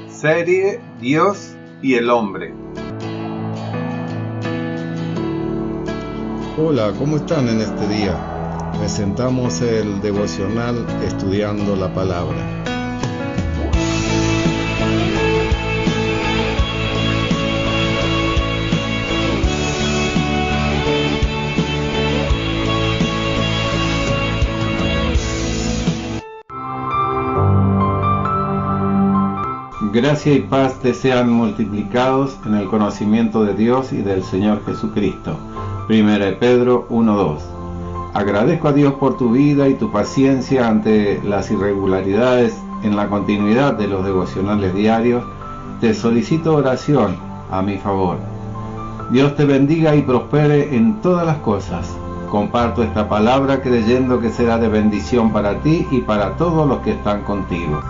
Serie Dios y el hombre. Hola, ¿cómo están en este día? Presentamos el devocional Estudiando la Palabra. Gracia y paz te sean multiplicados en el conocimiento de Dios y del Señor Jesucristo. 1 Pedro 1:2. Agradezco a Dios por tu vida y tu paciencia ante las irregularidades en la continuidad de los devocionales diarios. Te solicito oración a mi favor. Dios te bendiga y prospere en todas las cosas. Comparto esta palabra creyendo que será de bendición para ti y para todos los que están contigo.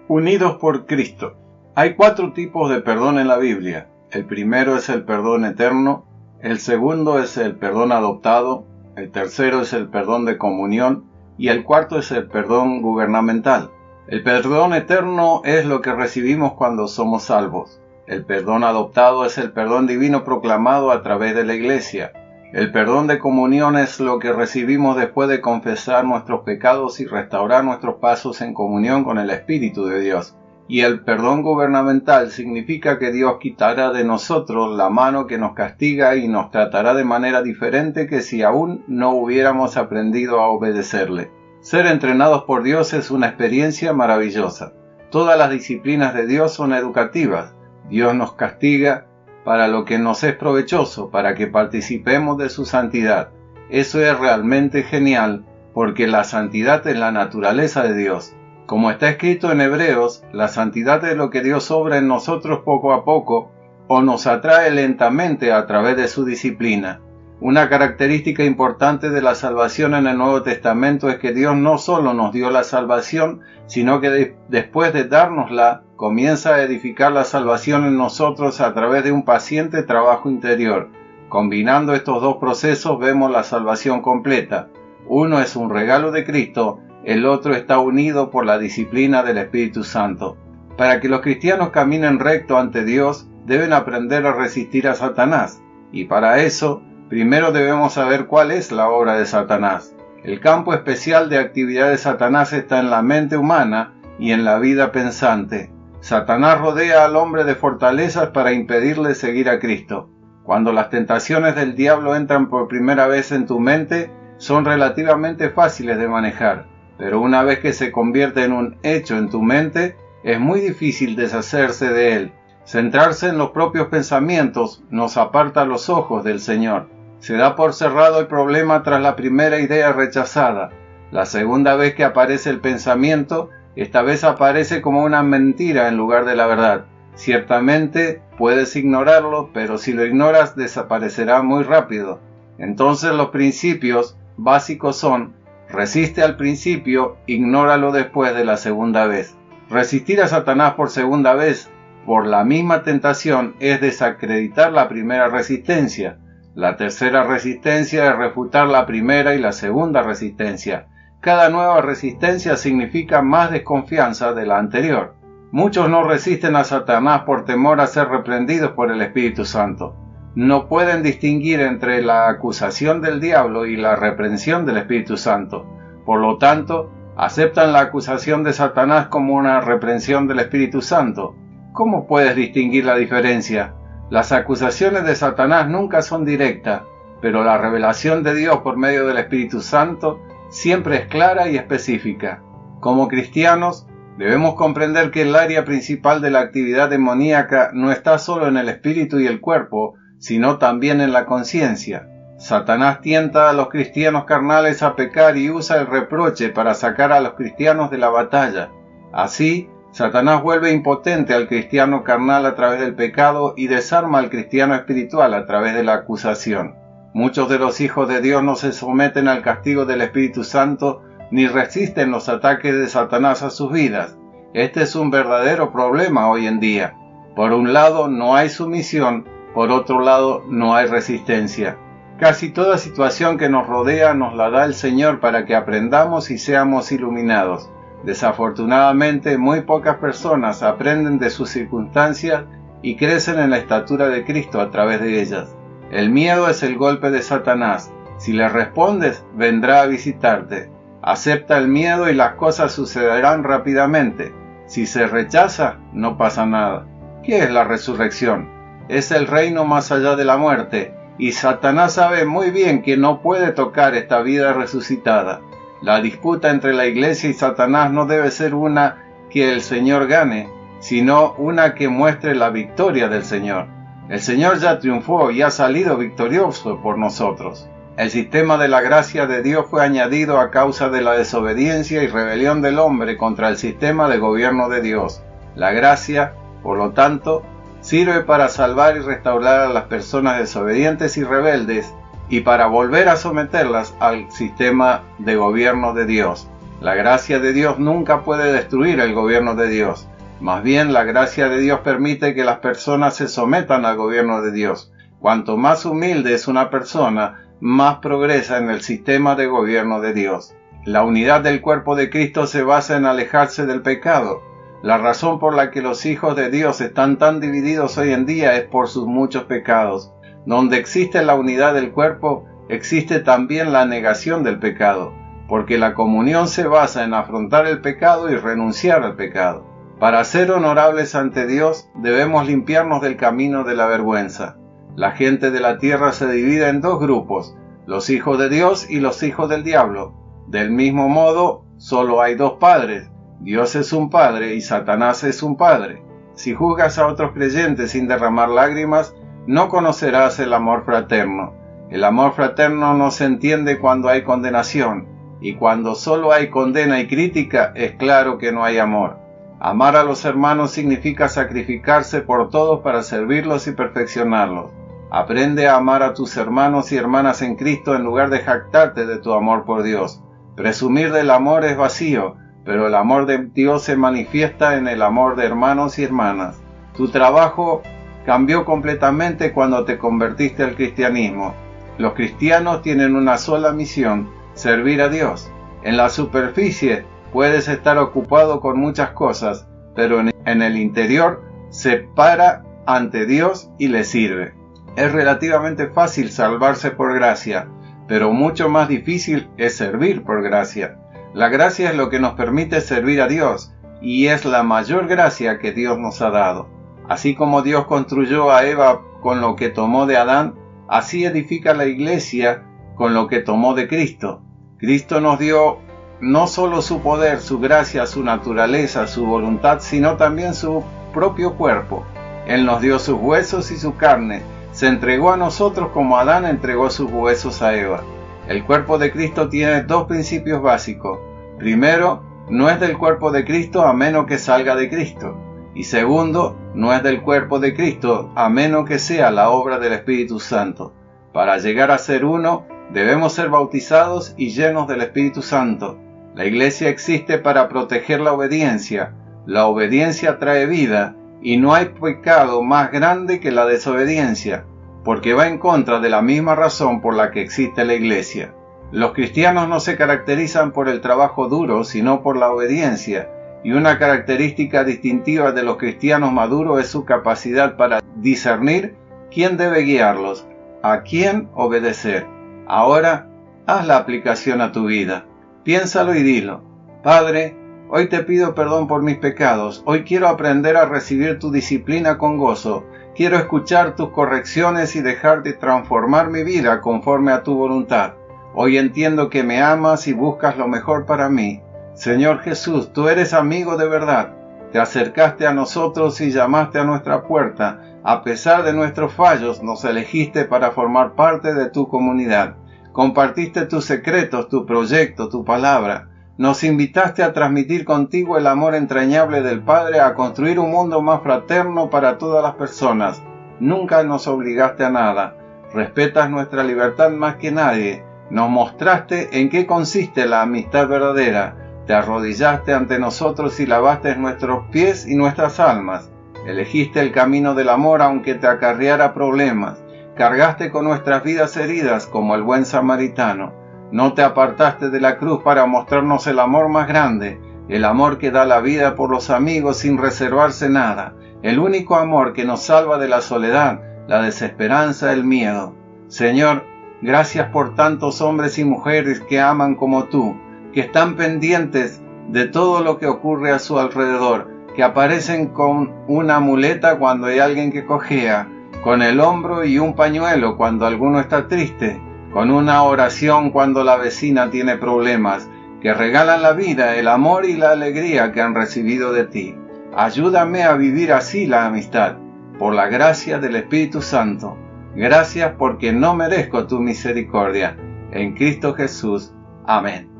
Unidos por Cristo. Hay 4 tipos de perdón en la Biblia. El primero es el perdón eterno, el segundo es el perdón adoptado, el tercero es el perdón de comunión y el cuarto es el perdón gubernamental. El perdón eterno es lo que recibimos cuando somos salvos. El perdón adoptado es el perdón divino proclamado a través de la Iglesia. El perdón de comunión es lo que recibimos después de confesar nuestros pecados y restaurar nuestros pasos en comunión con el Espíritu de Dios. Y el perdón gubernamental significa que Dios quitará de nosotros la mano que nos castiga y nos tratará de manera diferente que si aún no hubiéramos aprendido a obedecerle. Ser entrenados por Dios es una experiencia maravillosa. Todas las disciplinas de Dios son educativas. Dios nos castiga para lo que nos es provechoso, para que participemos de su santidad. Eso es realmente genial, porque la santidad es la naturaleza de Dios. Como está escrito en Hebreos, la santidad es lo que Dios obra en nosotros poco a poco, o nos atrae lentamente a través de su disciplina. Una característica importante de la salvación en el Nuevo Testamento es que Dios no solo nos dio la salvación, sino que después de dárnosla, comienza a edificar la salvación en nosotros a través de un paciente trabajo interior. Combinando estos dos procesos vemos la salvación completa. Uno es un regalo de Cristo, el otro está unido por la disciplina del Espíritu Santo. Para que los cristianos caminen recto ante Dios, deben aprender a resistir a Satanás. Y para eso, primero debemos saber cuál es la obra de Satanás. El campo especial de actividad de Satanás está en la mente humana y en la vida pensante. Satanás rodea al hombre de fortalezas para impedirle seguir a Cristo. Cuando las tentaciones del diablo entran por primera vez en tu mente, son relativamente fáciles de manejar, pero una vez que se convierte en un hecho en tu mente, es muy difícil deshacerse de él. Centrarse en los propios pensamientos nos aparta los ojos del Señor. Se da por cerrado el problema tras la primera idea rechazada. La segunda vez que aparece el pensamiento, esta vez aparece como una mentira en lugar de la verdad. Ciertamente puedes ignorarlo, pero si lo ignoras desaparecerá muy rápido. Entonces los principios básicos son: resiste al principio, ignóralo después de la segunda vez. Resistir a Satanás por segunda vez, por la misma tentación, es desacreditar la primera resistencia. La tercera resistencia es refutar la primera y la segunda resistencia. Cada nueva resistencia significa más desconfianza de la anterior. Muchos no resisten a Satanás por temor a ser reprendidos por el Espíritu Santo. No pueden distinguir entre la acusación del diablo y la reprensión del Espíritu Santo. Por lo tanto, aceptan la acusación de Satanás como una reprensión del Espíritu Santo. ¿Cómo puedes distinguir la diferencia? Las acusaciones de Satanás nunca son directas, pero la revelación de Dios por medio del Espíritu Santo siempre es clara y específica. Como cristianos, debemos comprender que el área principal de la actividad demoníaca no está solo en el espíritu y el cuerpo, sino también en la conciencia. Satanás tienta a los cristianos carnales a pecar y usa el reproche para sacar a los cristianos de la batalla. Así, Satanás vuelve impotente al cristiano carnal a través del pecado y desarma al cristiano espiritual a través de la acusación. Muchos de los hijos de Dios no se someten al castigo del Espíritu Santo ni resisten los ataques de Satanás a sus vidas. Este es un verdadero problema hoy en día. Por un lado no hay sumisión, por otro lado no hay resistencia. Casi toda situación que nos rodea nos la da el Señor para que aprendamos y seamos iluminados. Desafortunadamente, muy pocas personas aprenden de sus circunstancias y crecen en la estatura de Cristo a través de ellas. El miedo es el golpe de Satanás. Si le respondes, vendrá a visitarte. Acepta el miedo y las cosas sucederán rápidamente. Si se rechaza, no pasa nada. ¿Qué es la resurrección? Es el reino más allá de la muerte, y Satanás sabe muy bien que no puede tocar esta vida resucitada. La disputa entre la Iglesia y Satanás no debe ser una que el Señor gane, sino una que muestre la victoria del Señor. El Señor ya triunfó y ha salido victorioso por nosotros. El sistema de la gracia de Dios fue añadido a causa de la desobediencia y rebelión del hombre contra el sistema de gobierno de Dios. La gracia, por lo tanto, sirve para salvar y restaurar a las personas desobedientes y rebeldes y para volver a someterlas al sistema de gobierno de Dios. La gracia de Dios nunca puede destruir el gobierno de Dios. Más bien, la gracia de Dios permite que las personas se sometan al gobierno de Dios. Cuanto más humilde es una persona, más progresa en el sistema de gobierno de Dios. La unidad del cuerpo de Cristo se basa en alejarse del pecado. La razón por la que los hijos de Dios están tan divididos hoy en día es por sus muchos pecados. Donde existe la unidad del cuerpo, existe también la negación del pecado, porque la comunión se basa en afrontar el pecado y renunciar al pecado. Para ser honorables ante Dios, debemos limpiarnos del camino de la vergüenza. La gente de la tierra se divide en dos grupos, los hijos de Dios y los hijos del diablo. Del mismo modo, solo hay dos padres. Dios es un padre y Satanás es un padre. Si juzgas a otros creyentes sin derramar lágrimas, no conocerás el amor fraterno. El amor fraterno no se entiende cuando hay condenación, y cuando solo hay condena y crítica, es claro que no hay amor. Amar a los hermanos significa sacrificarse por todos para servirlos y perfeccionarlos. Aprende a amar a tus hermanos y hermanas en Cristo en lugar de jactarte de tu amor por Dios. Presumir del amor es vacío, pero el amor de Dios se manifiesta en el amor de hermanos y hermanas. Tu trabajo cambió completamente cuando te convertiste al cristianismo. Los cristianos tienen una sola misión: servir a Dios. En la superficie puedes estar ocupado con muchas cosas, pero en el interior se para ante Dios y le sirve. Es relativamente fácil salvarse por gracia, pero mucho más difícil es servir por gracia. La gracia es lo que nos permite servir a Dios, y es la mayor gracia que Dios nos ha dado. Así como Dios construyó a Eva con lo que tomó de Adán, así edifica la Iglesia con lo que tomó de Cristo. Cristo nos dio no solo su poder, su gracia, su naturaleza, su voluntad, sino también su propio cuerpo. Él nos dio sus huesos y su carne. Se entregó a nosotros como Adán entregó sus huesos a Eva. El cuerpo de Cristo tiene dos principios básicos. Primero, no es del cuerpo de Cristo a menos que salga de Cristo. Y segundo, no es del cuerpo de Cristo a menos que sea la obra del Espíritu Santo. Para llegar a ser uno, debemos ser bautizados y llenos del Espíritu Santo. La Iglesia existe para proteger la obediencia. La obediencia trae vida, y no hay pecado más grande que la desobediencia, porque va en contra de la misma razón por la que existe la Iglesia. Los cristianos no se caracterizan por el trabajo duro, sino por la obediencia, y una característica distintiva de los cristianos maduros es su capacidad para discernir quién debe guiarlos, a quién obedecer. Ahora, haz la aplicación a tu vida. Piénsalo y dilo: Padre, hoy te pido perdón por mis pecados. Hoy quiero aprender a recibir tu disciplina con gozo. Quiero escuchar tus correcciones y dejar de transformar mi vida conforme a tu voluntad. Hoy entiendo que me amas y buscas lo mejor para mí. Señor Jesús, tú eres amigo de verdad. Te acercaste a nosotros y llamaste a nuestra puerta. A pesar de nuestros fallos, nos elegiste para formar parte de tu comunidad. Compartiste tus secretos, tu proyecto, tu palabra. Nos invitaste a transmitir contigo el amor entrañable del Padre, a construir un mundo más fraterno para todas las personas. Nunca nos obligaste a nada. Respetas nuestra libertad más que nadie. Nos mostraste en qué consiste la amistad verdadera. Te arrodillaste ante nosotros y lavaste nuestros pies y nuestras almas. Elegiste el camino del amor aunque te acarreara problemas. Cargaste con nuestras vidas heridas como el buen samaritano. No te apartaste de la cruz para mostrarnos el amor más grande, el amor que da la vida por los amigos sin reservarse nada, el único amor que nos salva de la soledad, la desesperanza, el miedo. Señor, gracias por tantos hombres y mujeres que aman como tú, que están pendientes de todo lo que ocurre a su alrededor, que aparecen con una muleta cuando hay alguien que cojea, con el hombro y un pañuelo cuando alguno está triste, con una oración cuando la vecina tiene problemas, que regalan la vida, el amor y la alegría que han recibido de ti. Ayúdame a vivir así la amistad, por la gracia del Espíritu Santo. Gracias porque no merezco tu misericordia. En Cristo Jesús. Amén.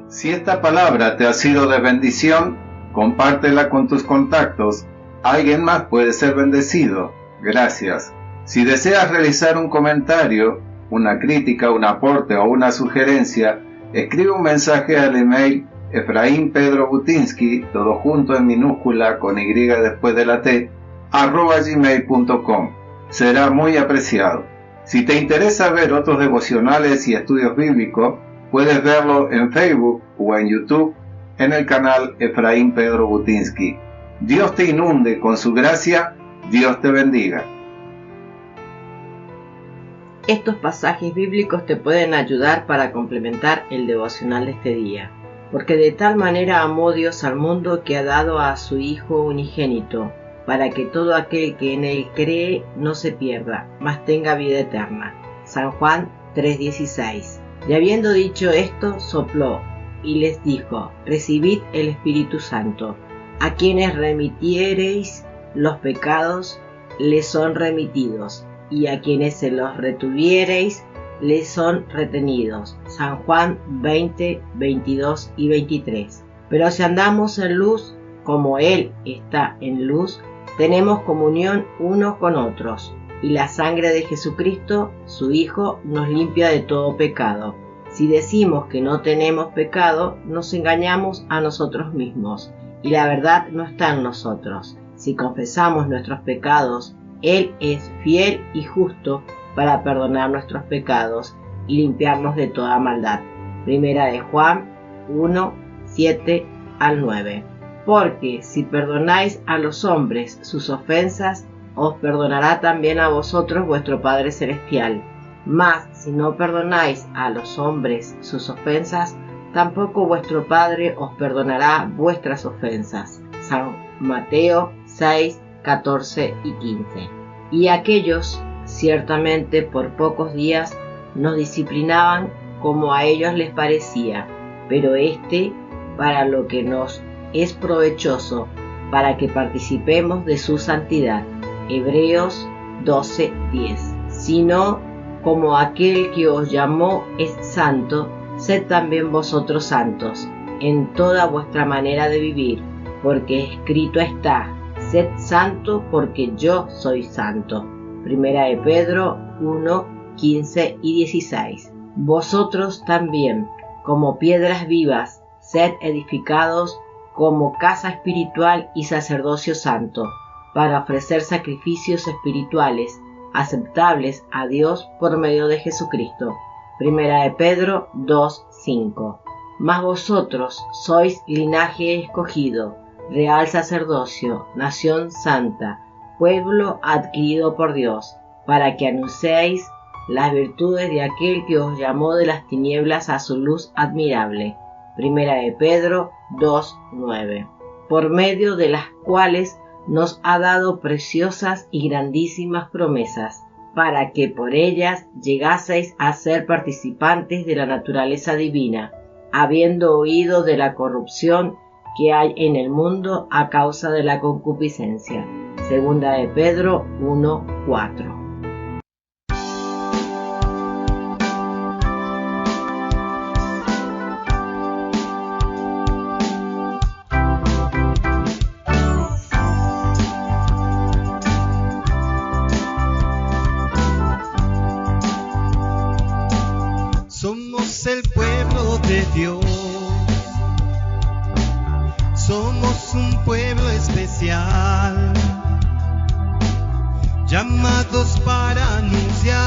Si esta palabra te ha sido de bendición, compártela con tus contactos. Alguien más puede ser bendecido. Gracias. Si deseas realizar un comentario, una crítica, un aporte o una sugerencia, escribe un mensaje al email Efraín Pedro Butinsky, todo junto en minúscula con Y después de la T, @gmail.com. Será muy apreciado. Si te interesa ver otros devocionales y estudios bíblicos, puedes verlo en Facebook o en YouTube en el canal Efraín Pedro Butinsky. Dios te inunde con su gracia. Dios te bendiga. Estos pasajes bíblicos te pueden ayudar para complementar el devocional de este día. Porque de tal manera amó Dios al mundo que ha dado a su Hijo unigénito, para que todo aquel que en él cree no se pierda, mas tenga vida eterna. San Juan 3:16. Y habiendo dicho esto, sopló, y les dijo: recibid el Espíritu Santo. A quienes remitiereis los pecados, les son remitidos, y a quienes se los retuviereis, les son retenidos. San Juan 20, 22 y 23. Pero si andamos en luz, como Él está en luz, tenemos comunión unos con otros, y la sangre de Jesucristo, su Hijo, nos limpia de todo pecado. Si decimos que no tenemos pecado, nos engañamos a nosotros mismos, y la verdad no está en nosotros. Si confesamos nuestros pecados, Él es fiel y justo para perdonar nuestros pecados y limpiarnos de toda maldad. Primera de Juan 1, 7 al 9. Porque si perdonáis a los hombres sus ofensas, os perdonará también a vosotros vuestro Padre Celestial. Mas si no perdonáis a los hombres sus ofensas, tampoco vuestro Padre os perdonará vuestras ofensas. San Mateo 6, 14 y 15. Y aquellos, ciertamente por pocos días, nos disciplinaban como a ellos les parecía, pero para lo que nos es provechoso, para que participemos de su santidad. Hebreos 12:10. Sino como aquel que os llamó es santo, sed también vosotros santos, en toda vuestra manera de vivir, porque escrito está: sed santo porque yo soy santo. Primera de Pedro 1, 15 y 16. Vosotros también, como piedras vivas, sed edificados como casa espiritual y sacerdocio santo, para ofrecer sacrificios espirituales aceptables a Dios por medio de Jesucristo. Primera de Pedro 2, 5. Mas vosotros sois linaje escogido, real sacerdocio, nación santa, pueblo adquirido por Dios, para que anunciéis las virtudes de aquel que os llamó de las tinieblas a su luz admirable. Primera de Pedro 2, 9. Por medio de las cuales nos ha dado preciosas y grandísimas promesas, para que por ellas llegaseis a ser participantes de la naturaleza divina, habiendo oído de la corrupción que hay en el mundo a causa de la concupiscencia. Segunda de Pedro 1, 4. Somos un pueblo especial, llamados para anunciar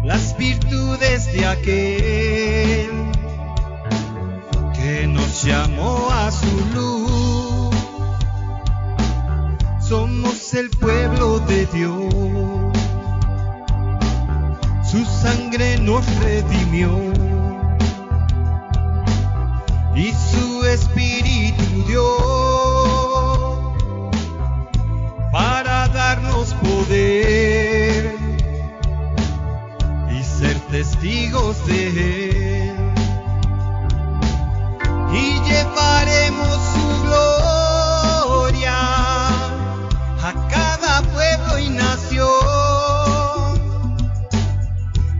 las virtudes de aquel que nos llamó a su luz. Somos el pueblo de Dios, su sangre nos redimió y su espíritu dio para darnos poder y ser testigos de Él. Y llevaremos su gloria a cada pueblo y nación,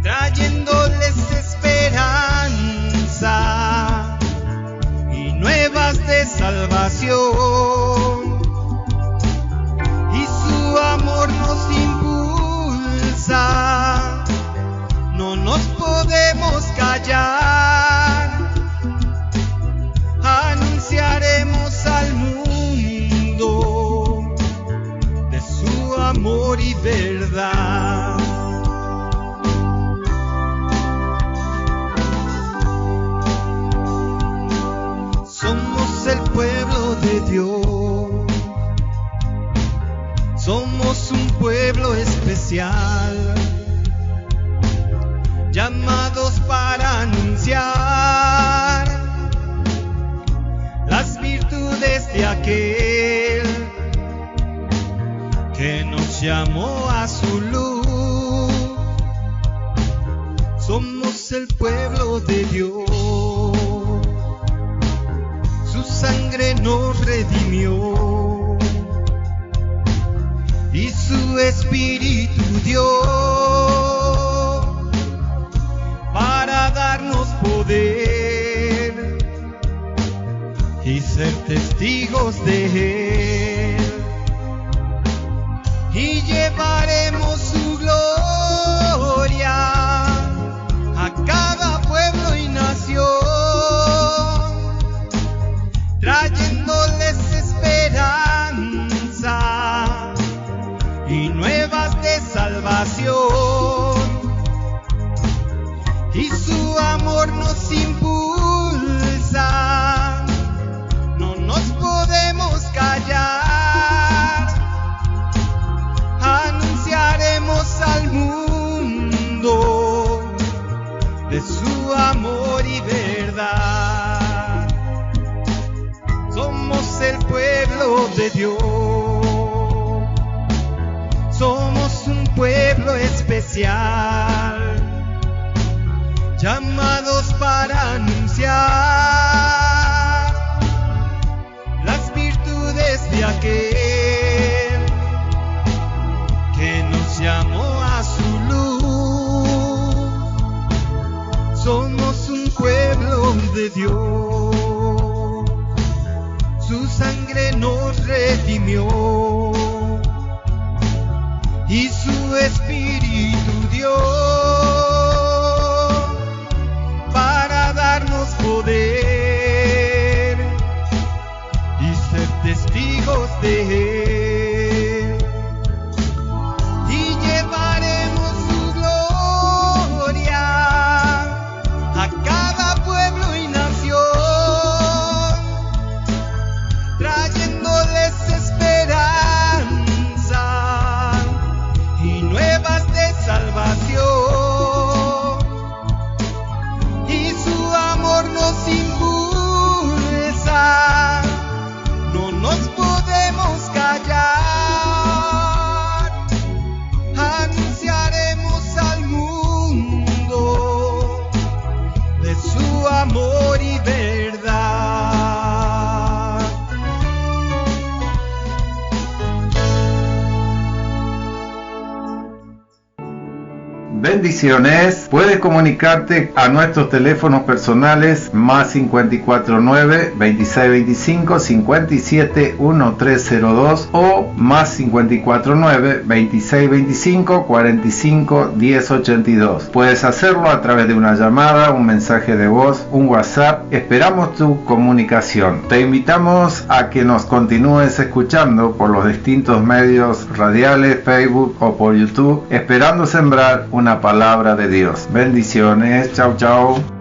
trayéndoles esperanza y nuevas de salvación. Y su amor nos impulsa, no nos podemos callar. Anunciaremos al mundo de su amor y verdad. Somos el pueblo de Dios, somos un pueblo especial, llamados para anunciar las virtudes de aquel que nos llamó a su luz. Somos el pueblo de Dios, su sangre nos redimió y su espíritu dio para darnos poder y ser testigos de Él. Y llevaremos su gloria a cada pueblo y nación, trayéndoles esperanza y nuevas de salvación. Y su amor nos impulsa, no nos podemos callar. Anunciaremos al mundo de su amor y verdad. Somos el pueblo de Dios, somos un pueblo especial, llamados para anunciar las virtudes de aquel que nos llamó a su luz. Somos un pueblo de Dios, su sangre nos redimió y su espíritu dio para darnos poder y ser testigos de Él. Y llevaremos su gloria a cada pueblo y nación, trayéndoles esperanza y nuevas de salvación. Y su amor nos impulsa, no nos podemos callar. Anunciaremos al mundo de su amor y verdad. Bendiciones. Puedes comunicarte a nuestros teléfonos personales más 549 2625 57 1302 o más 549 2625 45 1082. Puedes hacerlo a través de una llamada, un mensaje de voz, un WhatsApp. Esperamos tu comunicación. Te invitamos a que nos continúes escuchando por los distintos medios radiales, Facebook o por YouTube, esperando sembrar una palabra de Dios. Bendiciones. Chau, chau.